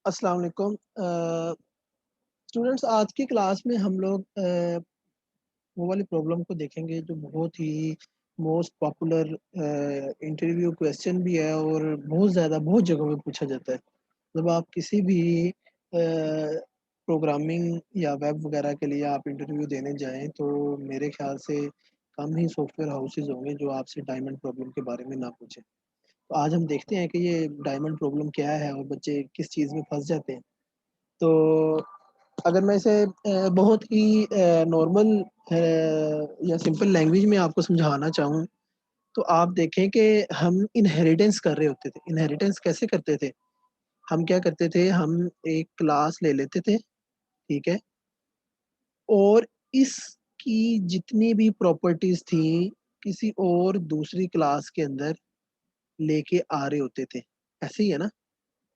अस्सलाम वालेकुम। स्टूडेंट्स, आज की क्लास में हम लोग वो वाली प्रॉब्लम को देखेंगे जो बहुत ही मोस्ट पॉपुलर इंटरव्यू क्वेश्चन भी है और बहुत जगहों पे पूछा जाता है। जब आप किसी भी प्रोग्रामिंग या वेब वगैरह के लिए आप इंटरव्यू देने जाएँ तो मेरे ख़्याल से कम ही सॉफ्टवेयर हाउसेज़ होंगे जो आपसे डायमंड प्रॉब्लम के बारे में ना पूछें। तो आज हम देखते हैं कि ये डायमंड प्रॉब्लम क्या है और बच्चे किस चीज़ में फँस जाते हैं। तो अगर मैं इसे बहुत ही नॉर्मल या सिंपल लैंग्वेज में आपको समझाना चाहूँ, तो आप देखें कि हम इनहेरिटेंस कर रहे होते थे। इनहेरिटेंस कैसे करते थे? हम क्या करते थे, हम एक क्लास ले लेते थे, ठीक है? और इसकी जितनी भी प्रॉपर्टीज़ थी, किसी और दूसरी क्लास के अंदर लेके आ रहे होते थे। ऐसे ही है ना?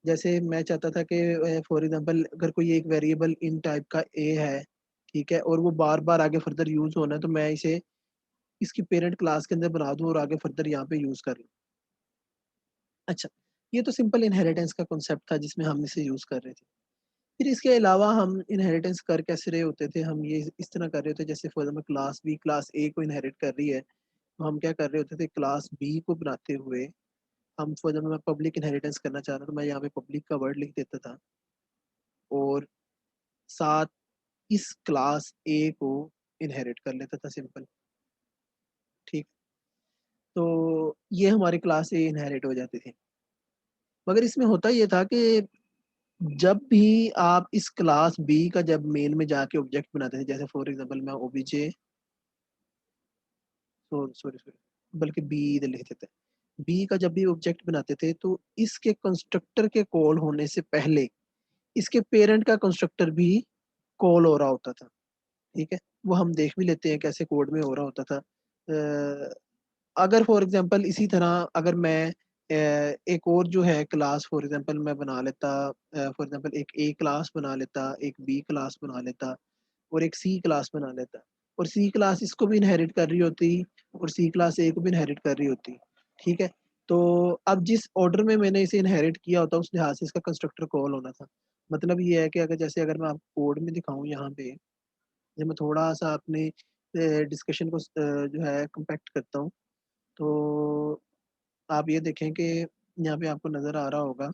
जैसे मैं चाहता था कि फॉर एग्ज़ाम्पल अगर कोई एक वेरिएबल इन टाइप का ए है, ठीक है? और वो बार-बार आगे फर्दर यूज़ होना है तो मैं इसे इसकी पेरेंट क्लास के अंदर बना दूँ और आगे फर्दर यहाँ पे यूज़ कर लूँ। अच्छा, ये तो सिंपल इनहेरिटेंस का कॉन्सेप्ट था जिसमें हम इसे यूज़ कर रहे थे। फिर इसके अलावा हम इनहेरिटेंस कर कैसे रहे होते थे, हम ये इस तरह कर रहे होते जैसे for example class B class A को इनहेरिट कर रही है, तो हम क्या कर रहे होते थे क्लास बी को बनाते हुए हम फॉर एग्ज़ाम्पल मैं पब्लिक इनहेरिटेंस करना चाह रहा हूँ तो मैं यहाँ पे पब्लिक का वर्ड लिख देता था और साथ इस क्लास ए को इनहेरिट कर लेता था सिंपल, ठीक। तो ये हमारी क्लास ए इनहेरिट हो जाती थी। मगर इसमें होता ये था कि जब भी आप इस क्लास बी का जब मेन में जाके ऑब्जेक्ट बनाते थे, जैसे फॉर एग्ज़ाम्पल मैं ओबीजे सॉरी बल्कि बी इधर लिख देते हैं। बी का जब भी ऑब्जेक्ट बनाते थे तो इसके कंस्ट्रक्टर के कॉल होने से पहले इसके पेरेंट का कंस्ट्रक्टर भी कॉल हो रहा होता था, ठीक है? वो हम देख भी लेते हैं कैसे कोड में हो रहा होता था। अगर फॉर एग्ज़ाम्पल इसी तरह अगर मैं एक और जो है क्लास फॉर एग्ज़ाम्पल मैं बना लेता फॉर एग्ज़ाम्पल एक ए क्लास बना लेता, एक बी क्लास बना लेता और एक सी क्लास बना लेता और सी क्लास इसको भी इनहेरिट कर रही होती और सी क्लास ए को भी इनहेरिट कर रही होती, ठीक है? तो अब जिस ऑर्डर में मैंने इसे इनहेरिट किया होता उस लिहाज से इसका कंस्ट्रक्टर कॉल होना था। मतलब ये है कि अगर जैसे अगर मैं आपको कोड में दिखाऊँ यहाँ पे, जब मैं थोड़ा-सा अपने डिस्कशन को जो है कॉम्पैक्ट करता हूँ, तो आप ये देखें कि यहाँ पे आपको नज़र आ रहा होगा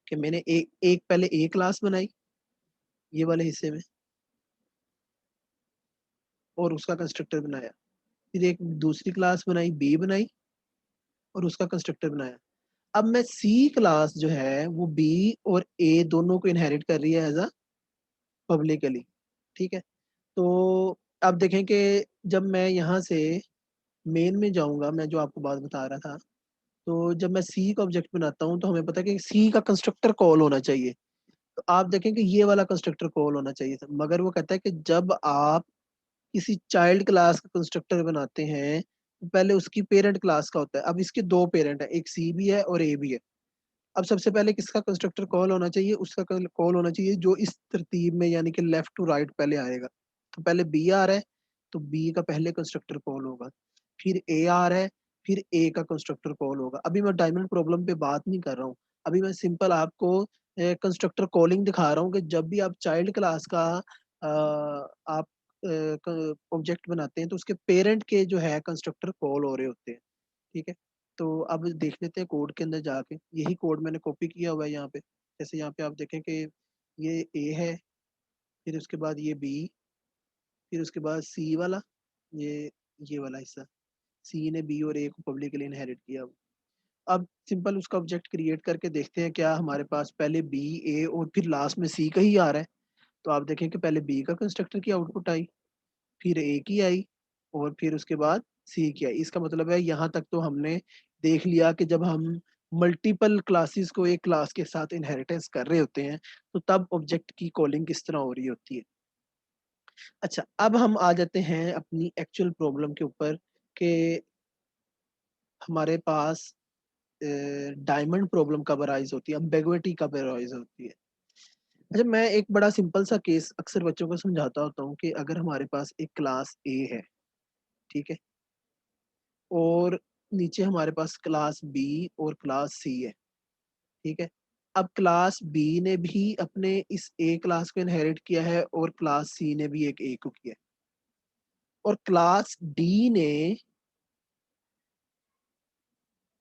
कि मैंने एक पहले ए क्लास बनाई, ये वाले हिस्से में और उसका कंस्ट्रक्टर बनाया। फिर एक दूसरी क्लास बनाई, बी बनाई और उसका कंस्ट्रक्टर बनाया। अब मैं सी क्लास जो है वो बी और ए दोनों को इनहेरिट कर रही है एज़ अ पब्लिकली, ठीक है? तो अब देखें कि जब मैं यहाँ से मेन में जाऊँगा, मैं जो आपको बात बता रहा था, तो जब मैं सी का ऑब्जेक्ट बनाता हूँ, तो हमें पता है कि सी का कंस्ट्रक्टर कॉल होना चाहिए। तो आप देखें कि ये वाला कंस्ट्रक्टर कॉल होना चाहिए था, मगर वो कहता है कि जब आप किसी चाइल्ड क्लास का कंस्ट्रक्टर बनाते हैं, तो पहले उसकी पेरेंट क्लास का होता है। अब इसके 2 पेरेंट हैं, एक सी भी है और ए भी है। अब सबसे पहले किसका कंस्ट्रक्टर कॉल होना चाहिए? उसका कल कॉल होना चाहिए जो इस तरतीब में यानी कि लेफ्ट टू राइट पहले आएगा। तो पहले बी आ रहा है, तो बी का पहले कंस्ट्रक्टर कॉल होगा। फिर ए आ रहा है, फिर ए का कंस्ट्रक्टर कॉल होगा। अभी मैं डायमंड प्रॉब्लम पे बात नहीं कर रहा हूँ। अभी मैं सिंपल आपको कंस्ट्रक्टर कॉलिंग दिखा रहा हूँ कि जब भी आप चाइल्ड क्लास का आप क ऑब्जेक्ट बनाते हैं, तो उसके पेरेंट के जो है कंस्ट्रक्टर कॉल हो रहे होते हैं। ठीक है? तो अब देख लेते हैं कोड के अंदर जाके, यही कोड मैंने कॉपी किया हुआ है यहाँ पे। जैसे यहाँ पे आप देखें कि ये ए है, फिर उसके बाद ये बी, फिर उसके बाद सी वाला, ये ये वाला हिस्सा। सी ने बी और ए को पब्लिकली इनहेरिट किया। अब सिंपल उसका ऑब्जेक्ट क्रिएट करके देखते हैं क्या हमारे पास पहले बी, ए और फिर लास्ट में सी का ही आ रहा है। तो आप देखें कि पहले बी का कंस्ट्रक्टर की आउटपुट आई, फिर ए की आई और फिर उसके बाद सी की आई। इसका मतलब है यहाँ तक तो हमने देख लिया कि जब हम मल्टीपल क्लासेस को एक क्लास के साथ इनहेरिटेंस कर रहे होते हैं, तो तब ऑब्जेक्ट की कॉलिंग किस तरह हो रही होती है। अच्छा, अब हम आ जाते हैं अपनी एक्चुअल प्रॉब्लम के ऊपर कि हमारे पास अ, डायमंड प्रॉब्लम कब अराइज़ होती है, एम्बिग्युइटी कब अराइज़ होती है। अच्छा, मैं एक बड़ा सिंपल सा केस अक्सर बच्चों को समझाता होता हूँ कि अगर हमारे पास एक क्लास ए है, ठीक है? और नीचे हमारे पास क्लास बी और क्लास सी है, ठीक है? अब क्लास बी ने भी अपने इस ए क्लास को इनहेरिट किया है और क्लास सी ने भी एक ए को किया है, और क्लास डी ने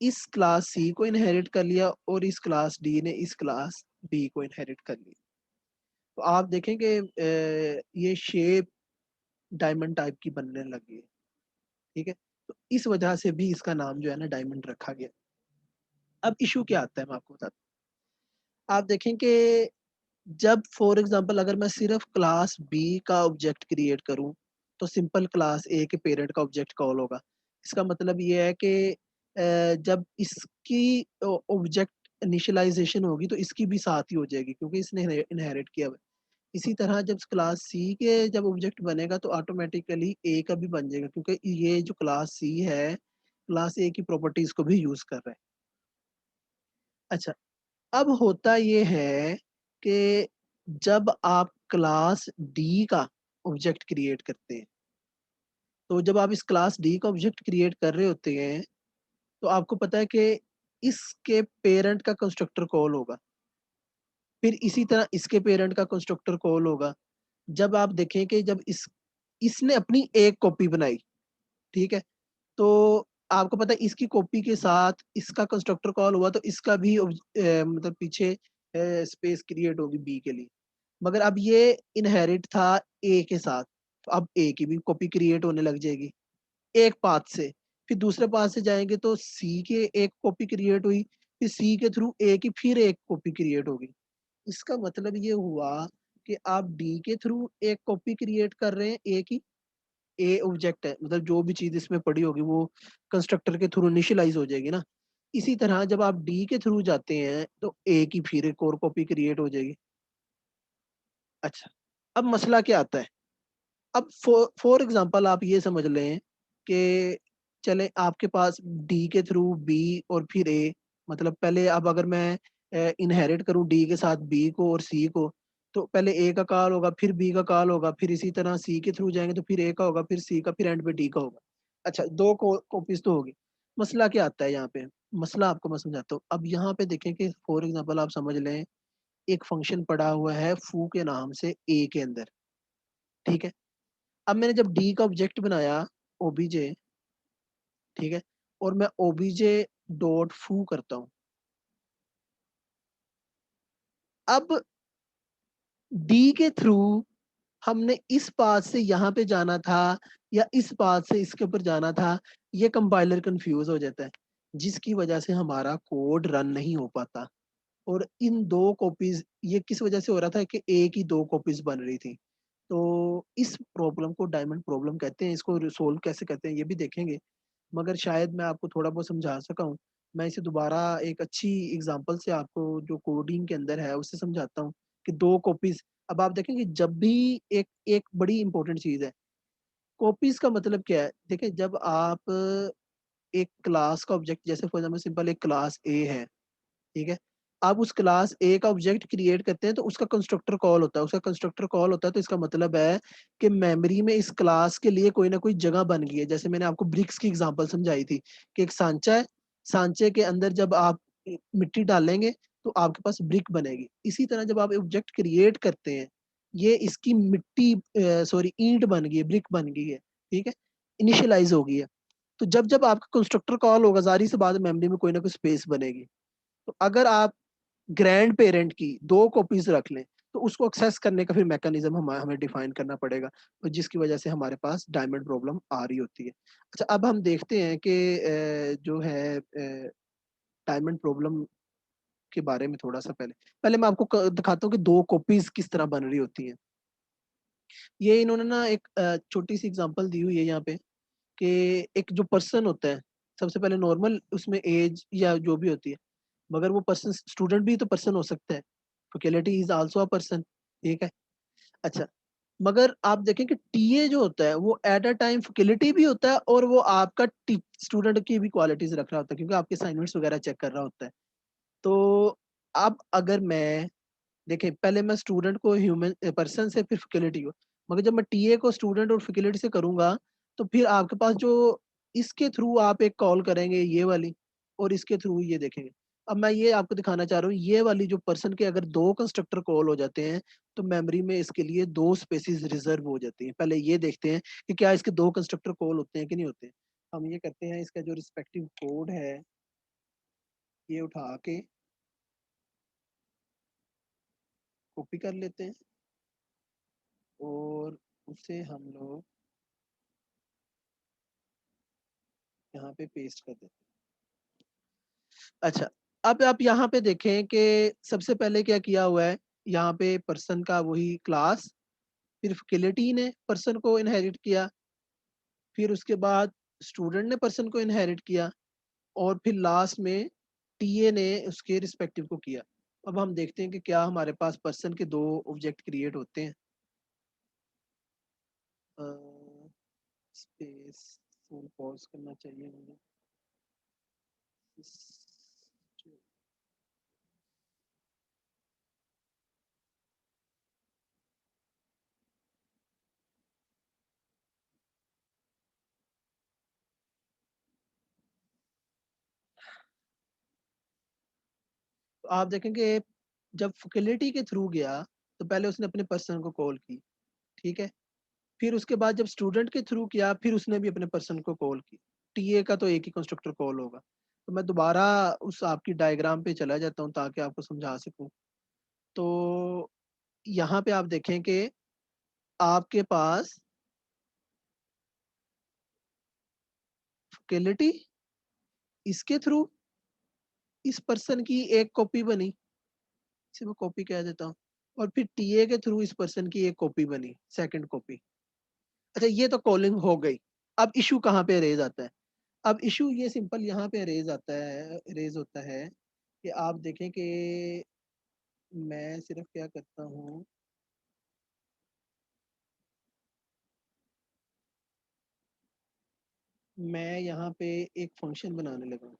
इस क्लास सी को इनहेरिट कर लिया और इस क्लास डी ने इस क्लास बी को इनहेरिट कर लिया। तो आप देखेंगे ये शेप डायमंड टाइप की बनने लगी है, ठीक है। तो इस वजह से भी इसका नाम जो है ना डायमंड रखा गया। अब इशू क्या आता है मैं आपको बताता हूँ। आप देखें कि जब फॉर एग्जांपल अगर मैं सिर्फ क्लास बी का ऑब्जेक्ट क्रिएट करूं तो सिंपल क्लास ए के पेरेंट का ऑब्जेक्ट कॉल होगा। इसका मतलब ये है कि जब इसकी ऑब्जेक्ट इनिशियलाइजेशन होगी तो इसकी भी साथ ही हो जाएगी क्योंकि इसने इनहेरिट किया हुआ है। इसी तरह जब क्लास सी के जब ऑब्जेक्ट बनेगा तो ऑटोमेटिकली ए का भी बन जाएगा क्योंकि ये जो क्लास सी है क्लास ए की प्रॉपर्टीज को भी यूज कर रहा है। अच्छा, अब होता ये है कि जब आप क्लास डी का ऑब्जेक्ट क्रिएट करते हैं, तो जब आप इस क्लास डी का ऑब्जेक्ट क्रिएट कर रहे होते हैं तो आपको पता है कि इसके पेरेंट का कंस्ट्रक्टर कॉल होगा, फिर इसी तरह इसके पेरेंट का कंस्ट्रक्टर कॉल होगा। जब आप देखें कि जब इसने अपनी एक कॉपी बनाई, ठीक है, तो आपको पता है इसकी कॉपी के साथ इसका कंस्ट्रक्टर कॉल हुआ तो इसका भी मतलब पीछे स्पेस क्रिएट होगी बी के लिए। मगर अब ये इनहेरिट था ए के साथ, तो अब ए की भी कॉपी क्रिएट होने लग जाएगी एक पाथ से। फिर दूसरे पाथ से जाएंगे तो सी के एक कॉपी क्रिएट हुई, फिर सी के थ्रू ए की फिर एक कॉपी क्रिएट होगी। इसका मतलब ये हुआ कि आप डी के थ्रू एक कॉपी क्रिएट कर रहे हैं ए की। ए ऑब्जेक्ट है मतलब जो भी चीज इसमें पड़ी होगी वो कंस्ट्रक्टर के थ्रू इनिशियलाइज हो जाएगी ना। इसी तरह जब आप डी के थ्रू जाते हैं तो ए की फिर एक और कॉपी क्रिएट हो जाएगी। अच्छा, अब मसला क्या आता है। अब फॉर एग्जांपल आप ये समझ लें कि चले आपके पास डी के थ्रू बी और फिर ए, मतलब पहले अब अगर मैं इनहेरिट करूं डी के साथ बी को और सी को, तो पहले ए का कॉल होगा फिर बी का कॉल होगा फिर इसी तरह सी के थ्रू जाएंगे तो फिर ए का होगा फिर सी का फिर एंड पे डी का होगा। अच्छा, दो कॉपीज तो होगी। मसला क्या आता है यहाँ पे, मसला आपको मैं समझाता हूँ। अब यहाँ पे देखें कि फॉर एग्जाम्पल आप समझ लें एक फंक्शन पड़ा हुआ है फू के नाम से ए के अंदर, ठीक है। अब मैंने जब डी का ऑब्जेक्ट बनाया ओबीजे, ठीक है, और मैं ओबीजे डॉट फू करता हूँ। अब डी के थ्रू हमने इस पाथ से यहाँ पे जाना था या इस पाथ से इसके ऊपर जाना था, ये कंपाइलर कंफ्यूज हो जाता है जिसकी वजह से हमारा कोड रन नहीं हो पाता। और इन दो कॉपीज ये किस वजह से हो रहा था कि ए की दो कॉपीज बन रही थी। तो इस प्रॉब्लम को डायमंड प्रॉब्लम कहते हैं। इसको सोल्व कैसे करते हैं ये भी देखेंगे, मगर शायद मैं आपको थोड़ा बहुत समझा सका हूँ। मैं इसे दोबारा एक अच्छी एग्जांपल से आपको जो कोडिंग के अंदर है उससे समझाता हूँ कि दो कॉपीज। अब आप देखेंगे जब भी एक एक बड़ी इंपॉर्टेंट चीज है, कॉपीज का मतलब क्या है। देखिए जब आप एक क्लास का ऑब्जेक्ट, जैसे फॉर एग्जाम्पल सिंपल एक क्लास ए है, ठीक है, आप उस क्लास ए का ऑब्जेक्ट क्रिएट करते हैं तो उसका कंस्ट्रक्टर कॉल होता है। उसका कंस्ट्रक्टर कॉल होता है तो इसका मतलब है कि मेमोरी में इस क्लास के लिए कोई ना कोई जगह बन गई है। जैसे मैंने आपको ब्रिक्स की एग्जांपल समझाई थी कि एक सांचा है, सांचे के अंदर जब आप मिट्टी डालेंगे तो आपके पास ब्रिक बनेगी। इसी तरह जब आप ऑब्जेक्ट क्रिएट करते हैं, ये इसकी मिट्टी सॉरी ईंट बन गई है, ब्रिक बन गई है, ठीक है, इनिशियलाइज हो गई है। तो जब जब आपका कंस्ट्रक्टर कॉल होगा जारी से बाद मेमोरी में कोई ना कोई स्पेस बनेगी। तो अगर आप ग्रैंड पेरेंट की दो कॉपीज रख लें तो उसको एक्सेस करने का फिर मैकेनिज्म हमें डिफाइन करना पड़ेगा, तो जिसकी वजह से हमारे पास डायमंड प्रॉब्लम आ रही होती है। अच्छा, अब हम देखते हैं कि जो है डायमंड प्रॉब्लम के बारे में थोड़ा सा पहले पहले मैं आपको दिखाता हूँ कि दो कॉपीज किस तरह बन रही होती हैं। ये इन्होंने ना एक छोटी सी एग्जांपल दी हुई है यहाँ पे कि एक जो पर्सन होता है, सबसे पहले नॉर्मल उसमें एज या जो भी होती है, मगर वो पर्सन स्टूडेंट भी तो पर्सन हो सकता है। Faculty is also a person, ठीक है। अच्छा, मगर आप देखें कि टीए जो होता है वो एट अ टाइम फैकल्टी भी होता है और वो आपका स्टूडेंट की भी क्वालिटीज रख रहा होता है क्योंकि आपके असाइनमेंट्स वगैरह चेक कर रहा होता है। तो अब अगर मैं देखें पहले मैं स्टूडेंट को ह्यूमन पर्सन से फिर फैकल्टी को, मगर जब मैं टीए को स्टूडेंट और फैकल्टी से करूंगा तो फिर आपके पास जो इसके थ्रू आप एक कॉल करेंगे ये वाली और इसके थ्रू ये देखेंगे। अब मैं ये आपको दिखाना चाह रहा हूँ, ये वाली जो पर्सन के अगर 2 कंस्ट्रक्टर कॉल हो जाते हैं, तो मेमोरी में इसके लिए 2 स्पेसेस रिजर्व हो जाती हैं। पहले ये देखते हैं कि क्या इसके 2 कंस्ट्रक्टर कॉल होते हैं कि नहीं होते। हम ये करते हैं, इसका जो रिस्पेक्टिव कोड है, ये उठा के कॉपी कर लेते हैं और उसे हम लोग यहाँ पे पेस्ट कर देते हैं। अच्छा, अब आप यहाँ पे देखें कि सबसे पहले क्या किया हुआ है, यहाँ पे पर्सन का वही क्लास, फिर फैकल्टी ने पर्सन को इनहेरिट किया, फिर उसके बाद स्टूडेंट ने पर्सन को इनहेरिट किया, और फिर लास्ट में टीए ने उसके रिस्पेक्टिव को किया। अब हम देखते हैं कि क्या हमारे पास पर्सन के 2 ऑब्जेक्ट क्रिएट होते हैं। स्पेस पॉज करना चाहिए मुझे। तो आप देखेंगे जब फैकल्टी के थ्रू गया, तो पहले उसने अपने पर्सन को कॉल की, ठीक है। फिर उसके बाद जब स्टूडेंट के थ्रू किया, फिर उसने भी अपने पर्सन को कॉल की। टीए का तो एक ही कंस्ट्रक्टर कॉल होगा। तो मैं दोबारा उस आपकी डायग्राम पे चला जाता हूँ ताकि आपको समझा सकूं। तो यहाँ पे आप देखें कि आपके पास फैकल्टी, इसके थ्रू इस पर्सन की एक कॉपी बनी, इसे मैं कॉपी कह देता हूँ, और फिर टीए के थ्रू इस पर्सन की एक कॉपी बनी, सेकंड कॉपी। अच्छा, ये तो कॉलिंग हो गई। अब इशू कहाँ पे रेज आता है? अब इशू ये सिंपल यहाँ पे रेज आता है, रेज होता है कि आप देखें कि मैं सिर्फ क्या करता हूँ, मैं यहाँ पे एक फंक्शन बनाने लगा हूँ।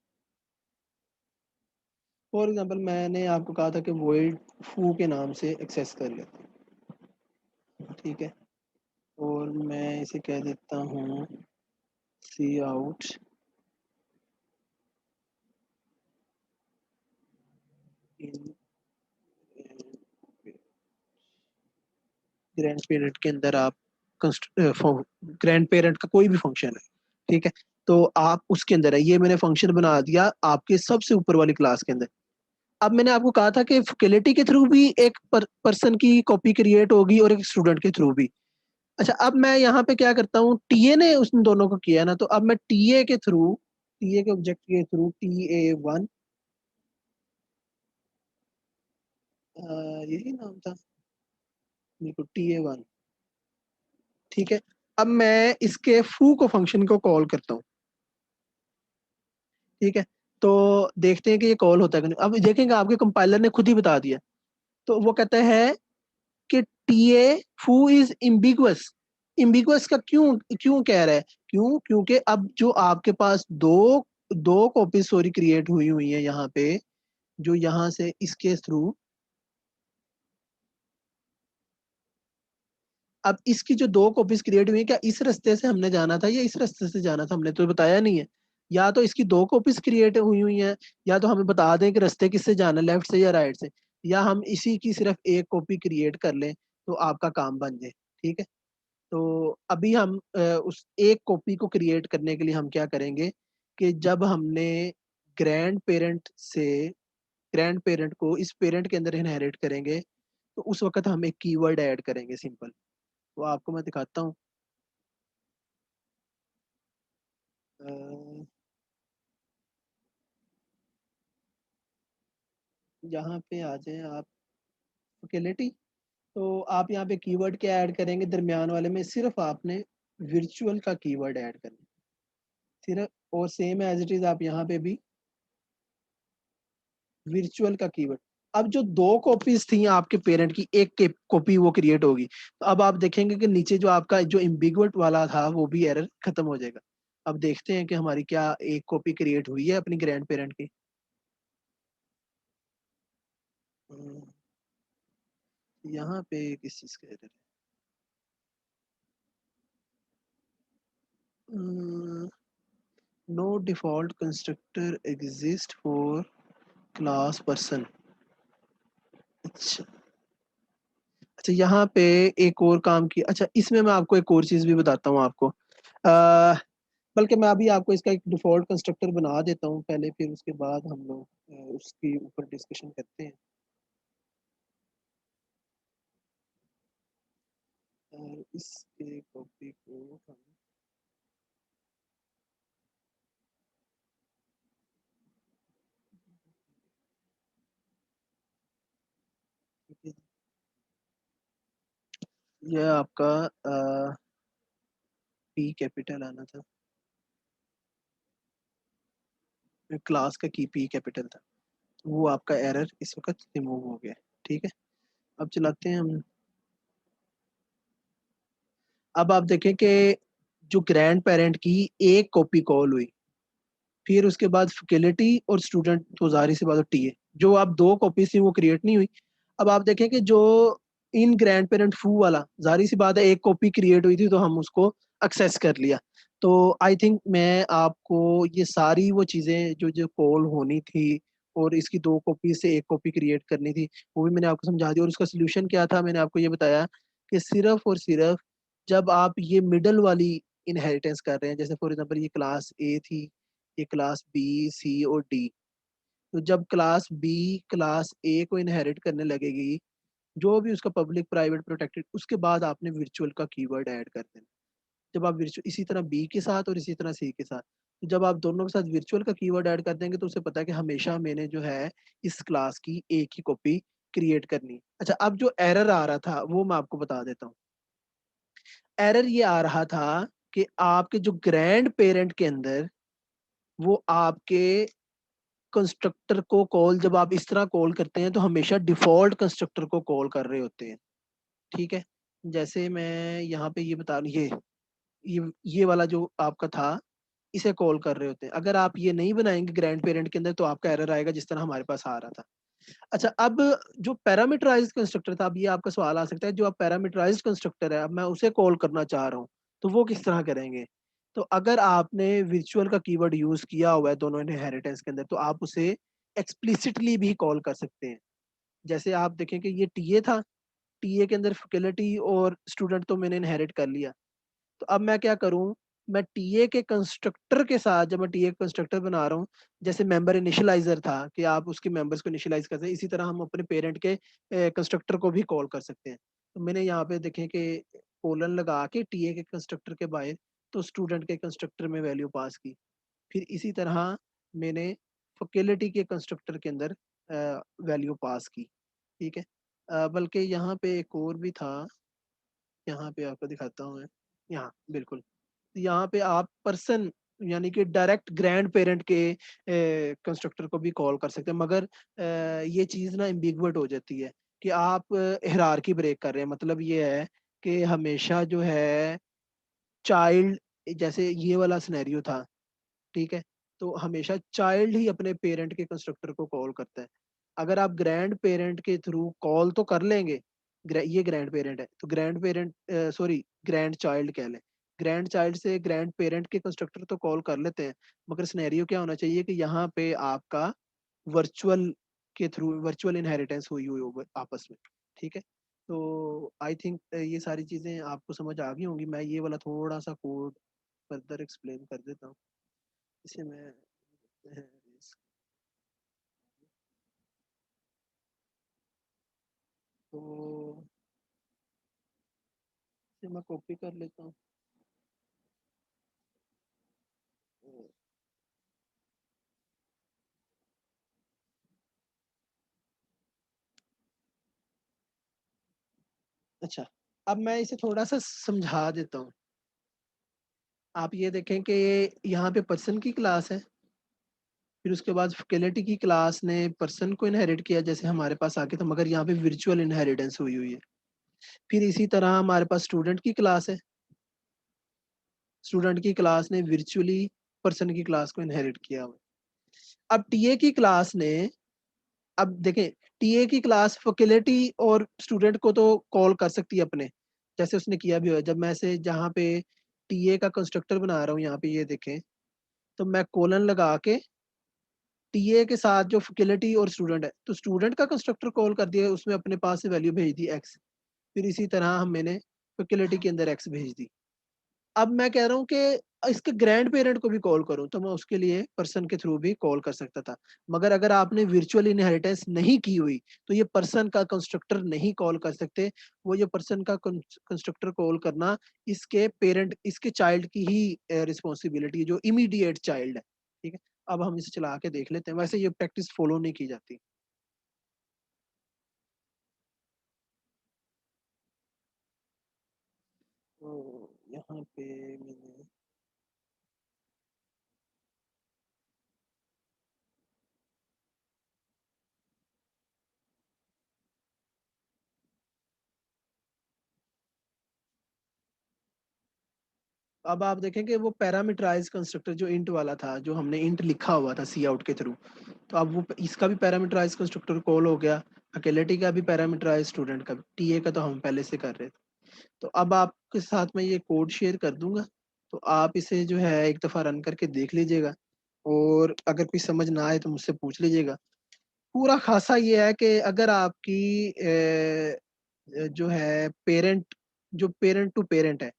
फॉर एग्जांपल मैंने आपको कहा था कि वॉइड फू के नाम से एक्सेस कर लेते हैं, ठीक है। और मैं इसे कह देता हूँ सी आउट इन ग्रैंड पेरेंट के अंदर आप ग्रैंड पेरेंट का कोई भी फंक्शन है, ठीक है। तो आप उसके अंदर है, ये मैंने फंक्शन बना दिया आपके सबसे ऊपर वाली क्लास के अंदर। अब मैंने आपको कहा था कि फैकल्टी के थ्रू भी एक पर्सन की कॉपी क्रिएट होगी और एक स्टूडेंट के थ्रू भी। अच्छा, अब मैं यहाँ पे क्या करता हूँ, टीए ने उन दोनों को किया ना, तो अब मैं टीए के थ्रू, टीए के ऑब्जेक्ट के थ्रू TA1, यही नाम था, बिल्कुल TA1, ठीक है। अब मैं इसके फू को फंक्शन को कॉल करता हूँ, ठीक है। तो देखते हैं कि ये कॉल होता है कि नहीं। अब देखेंगे आपके कंपाइलर ने खुद ही बता दिया। तो वो कहता है कि टीए फू इज इम्बिगुअस। इम्बिगुअस का क्यों क्यों कह रहा है? क्यों? क्योंकि अब जो आपके पास दो दो कॉपी सॉरी क्रिएट हुई हुई है यहाँ पे, जो यहाँ से इसके थ्रू, अब इसकी जो 2 कॉपीज क्रिएट हुई है, क्या इस रास्ते से हमने जाना था या इस रास्ते से जाना था? हमने तो बताया नहीं है। या तो इसकी 2 कॉपीज क्रिएट हुई हुई हैं, या तो हमें बता दें कि रास्ते किससे जाना है, लेफ्ट से या राइट से, या हम इसी की सिर्फ एक कॉपी क्रिएट कर लें तो आपका काम बन जाए, ठीक है। तो अभी हम उस एक कॉपी को क्रिएट करने के लिए हम क्या करेंगे कि जब हमने ग्रैंड पेरेंट से ग्रैंड पेरेंट को इस पेरेंट के अंदर इनहेरिट करेंगे, तो उस वक्त हम एक कीवर्ड ऐड करेंगे, सिंपल। वो आपको मैं दिखाता हूँ। अ, यहाँ पे आ जाए आप, फैकल्टी। तो आप यहाँ पे कीवर्ड क्या ऐड करेंगे? दरमियान वाले में सिर्फ आपने विर्चुअल का कीवर्ड ऐड करना है, सिर्फ। और सेम एज इट इज आप यहाँ पे भी विर्चुअल का कीवर्ड। अब जो 2 कॉपीज थी आपके पेरेंट की, एक के कॉपी वो क्रिएट होगी, तो अब आप देखेंगे कि नीचे जो आपका जो इम्बिगुएट वाला था वो भी एरर खत्म हो जाएगा। अब देखते हैं कि हमारी क्या एक कॉपी क्रिएट हुई है अपनी ग्रैंड पेरेंट की। हम्म, यहाँ पे किस चीज का एरर है? No default constructor exist for class person. अच्छा अच्छा, यहाँ पे एक और काम की, अच्छा इसमें मैं आपको एक और चीज भी बताता हूँ आपको। बल्कि मैं अभी आपको इसका एक डिफॉल्ट कंस्ट्रक्टर बना देता हूँ पहले, फिर उसके बाद हम लोग उसके ऊपर डिस्कशन करते हैं। और इसके कॉपी को हम ये आपका पी कैपिटल आना था, क्लास का की पी कैपिटल था, वो आपका एरर इस वक्त रिमूव हो गया। ठीक है, अब चलाते हैं हम। अब आप देखें कि जो ग्रैंड पेरेंट की एक कॉपी कॉल हुई, फिर उसके बाद फैकल्टी और स्टूडेंट, तो जाहिर सी बात है टीए, जो आप दो कॉपी थी वो क्रिएट नहीं हुई। अब आप देखें कि जो इन ग्रैंड पेरेंट फू वाला, जाहिर सी बात है एक कॉपी क्रिएट हुई थी तो हम उसको एक्सेस कर लिया। तो आई थिंक मैं आपको ये सारी वो चीज़ें जो जो कॉल होनी थी और इसकी दो कॉपी से एक कॉपी क्रिएट करनी थी, वो भी मैंने आपको समझा दी। और उसका सोल्यूशन क्या था, मैंने आपको ये बताया कि सिर्फ और सिर्फ जब आप ये मिडल वाली इनहेरिटेंस कर रहे हैं, जैसे फॉर एग्जांपल ये क्लास ए थी, ये क्लास बी सी और डी, तो जब क्लास बी क्लास ए को इनहेरिट करने लगेगी, जो भी उसका पब्लिक प्राइवेट प्रोटेक्टेड, उसके बाद आपने वर्चुअल का कीवर्ड ऐड कर देना। जब आप वर्चुअल इसी तरह बी के साथ और इसी तरह सी के साथ, तो जब आप दोनों के साथ वर्चुअल का कीवर्ड ऐड कर देंगे तो उसे पता है कि हमेशा मैंने जो है इस क्लास की एक ही कॉपी क्रिएट करनी है। अच्छा, अब जो एरर आ रहा था वो मैं आपको बता देता हूँ। एरर ये आ रहा था कि आपके जो ग्रैंड पेरेंट के अंदर, वो आपके कंस्ट्रक्टर को कॉल, जब आप इस तरह कॉल करते हैं तो हमेशा डिफॉल्ट कंस्ट्रक्टर को कॉल कर रहे होते हैं। ठीक है, जैसे मैं यहाँ पे ये बता, ये वाला जो आपका था, इसे कॉल कर रहे होते हैं। अगर आप ये नहीं बनाएंगे ग्रैंड पेरेंट के अंदर तो आपका एरर आएगा जिस तरह हमारे पास आ रहा था। अच्छा, अब जो पैरामीटराइज्ड कंस्ट्रक्टर था, अब ये आपका सवाल आ सकता है, जो आप पैरामीटराइज्ड कंस्ट्रक्टर है, अब मैं उसे कॉल करना चाह रहा हूँ तो वो किस तरह करेंगे। तो अगर आपने विर्चुअल का कीवर्ड यूज किया हुआ है दोनों इनहेरिटेंस के अंदर, तो आप उसे एक्सप्लिसिटली भी कॉल कर सकते हैं। जैसे आप देखें कि ये टीए था, टीए के अंदर फैकल्टी और स्टूडेंट तो मैंने इनहेरिट कर लिया। तो अब मैं क्या करूं, मैं टीए के कंस्ट्रक्टर के साथ, जब मैं टीए कंस्ट्रक्टर बना रहा हूं, जैसे मेंबर इनिशियलाइजर था कि आप उसके मेंबर्स को इनिशियलाइज करते हैं, इसी तरह हम अपने पेरेंट के कंस्ट्रक्टर को भी कॉल कर सकते हैं। तो मैंने यहाँ पे देखें कि कोलन लगा के टीए के कंस्ट्रक्टर के बाहर तो स्टूडेंट के कंस्ट्रक्टर में वैल्यू पास की। फिर इसी तरह मैंने फैकल्टी के कंस्ट्रक्टर के अंदर वैल्यू पास की। ठीक है, बल्कि यहाँ पे एक और भी था, यहाँ पे आपको दिखाता हूँ मैं। यहाँ बिल्कुल, यहाँ पे आप पर्सन यानी कि डायरेक्ट ग्रैंड पेरेंट के कंस्ट्रक्टर को भी कॉल कर सकते हैं, मगर ये चीज़ ना एम्बिगुएट हो जाती है कि आप हिरार्की ब्रेक कर रहे हैं। मतलब ये है कि हमेशा जो है चाइल्ड, जैसे ये वाला सिनेरियो था, ठीक है, तो हमेशा चाइल्ड ही अपने पेरेंट के कंस्ट्रक्टर को कॉल करता है। अगर आप ग्रैंड पेरेंट के थ्रू कॉल तो कर लेंगे, ये ग्रैंड पेरेंट है तो grand parent, sorry grand child कह लें, ग्रैंड चाइल्ड से ग्रैंड पेरेंट के कंस्ट्रक्टर तो कॉल कर लेते हैं, मगर सिनेरियो क्या होना चाहिए कि यहाँ पे आपका वर्चुअल के थ्रू वर्चुअल इनहेरिटेंस हुई हुई हो आपस में। ठीक है, तो आई थिंक ये सारी चीज़ें आपको समझ आ गई होंगी। मैं ये वाला थोड़ा सा कोड फर्दर एक्सप्लेन कर देता हूँ। इसे मैं तो इसे मैं कॉपी कर लेता हूँ। अच्छा, अब मैं इसे थोड़ा सा समझा देता हूँ। आप ये देखें कि यहाँ पे पर्सन की क्लास है, फिर उसके बाद फैकल्टी की क्लास ने पर्सन को इनहेरिट किया जैसे हमारे पास आके, तो मगर यहाँ पे वर्चुअल इनहेरिटेंस हुई हुई है। फिर इसी तरह हमारे पास स्टूडेंट की क्लास है, स्टूडेंट की क्लास ने वर्चुअली पर्सन की क्लास को इनहेरिट किया हुआ है। अब टीए की क्लास ने, अब देखें, टीए की क्लास फैकल्टी और स्टूडेंट को तो कॉल कर सकती है अपने, जैसे उसने किया भी है। जब मैं से जहाँ पे टीए का कंस्ट्रक्टर बना रहा हूँ, यहाँ पे ये देखें, तो मैं कोलन लगा के टीए के साथ जो फैकल्टी और स्टूडेंट है, तो स्टूडेंट का कंस्ट्रक्टर कॉल कर दिया, उसमें अपने पास से वैल्यू भेज दी एक्स। फिर इसी तरह मैंने फैकल्टी के अंदर एक्स भेज दी। अब मैं कह रहा हूँ कि इसके ग्रैंड पेरेंट को भी कॉल करूँ, तो मैं उसके लिए पर्सन के थ्रू भी कॉल कर सकता था। मगर अगर आपने वर्चुअल इनहेरिटेंस नहीं की हुई, तो ये पर्सन का कंस्ट्रक्टर नहीं कॉल कर सकते। वो ये पर्सन का कंस्ट्रक्टर कॉल करना इसके पेरेंट, इसके चाइल्ड की ही रिस्पॉन्सिबिलिटी है, जो इमीडिएट चाइल्ड है। ठीक है? अब हम इसे चला के देख लेते हैं। वैसे ये प्रैक्टिस फॉलो नहीं की जाती। तो यहाँ पे मैंने अब आप देखें कि वो पैरामीटराइज कंस्ट्रक्टर जो इंट वाला था, जो हमने इंट लिखा हुआ था सी आउट के थ्रू, तो अब वो इसका भी पैरामीटराइज कंस्ट्रक्टर कॉल हो गया, अकेलेटी का भी पैरामीटराइज, स्टूडेंट का भी। टीए का तो हम पहले से कर रहे थे। तो अब आपके साथ मैं ये कोड शेयर कर दूंगा, तो आप इसे जो है एक दफ़ा रन करके देख लीजिएगा, और अगर कोई समझ ना आए तो मुझसे पूछ लीजिएगा। पूरा खासा ये है कि अगर आपकी जो है पेरेंट, जो पेरेंट टू पेरेंट है,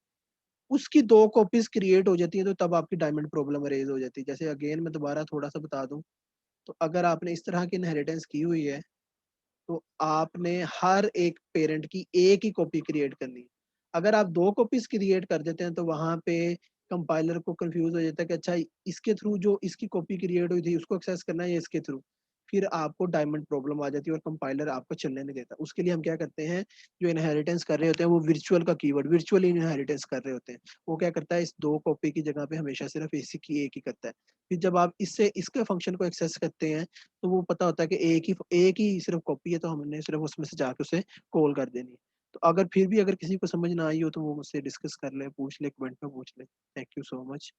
उसकी 2 कॉपीज़ क्रिएट हो जाती हैं, तो तब आपकी डायमंड प्रॉब्लम रेज़ हो जाती है। जैसे अगेन मैं दोबारा थोड़ा-सा बता दूँ, तो अगर आपने इस तरह की इनहेरिटेंस की हुई है, तो आपने हर एक पेरेंट की एक ही कॉपी क्रिएट करनी है। अगर आप 2 कॉपीज़ क्रिएट कर देते हैं, तो वहाँ पे कंपाइलर को कन्फ्यूज़ हो जाता है कि अच्छा, इसके थ्रू जो इसकी कॉपी क्रिएट हुई थी, उसको एक्सेस करना है या इसके थ्रू। फिर आपको डायमंड प्रॉब्लम आ जाती है और कंपाइलर आपको चलने नहीं देता। उसके लिए हम क्या करते हैं, जो इनहेरिटेंस कर रहे होते हैं, वो वर्चुअल का कीवर्ड, वर्चुअल इनहेरिटेंस कर रहे होते हैं। वो क्या करता है, इस 2 कॉपी की जगह पे हमेशा सिर्फ़ इसी की एक ही करता है। फिर जब आप इससे इसके फंक्शन को एक्सेस करते हैं, तो वो पता होता है कि एक ही सिर्फ़ कॉपी है, तो हमने सिर्फ़ उसमें से जाके उसे कॉल कर देनी है। तो अगर फिर भी अगर किसी को समझ ना आई हो, तो वो मुझसे डिस्कस कर ले, पूछ ले, कमेंट में पूछ ले। Thank you so much.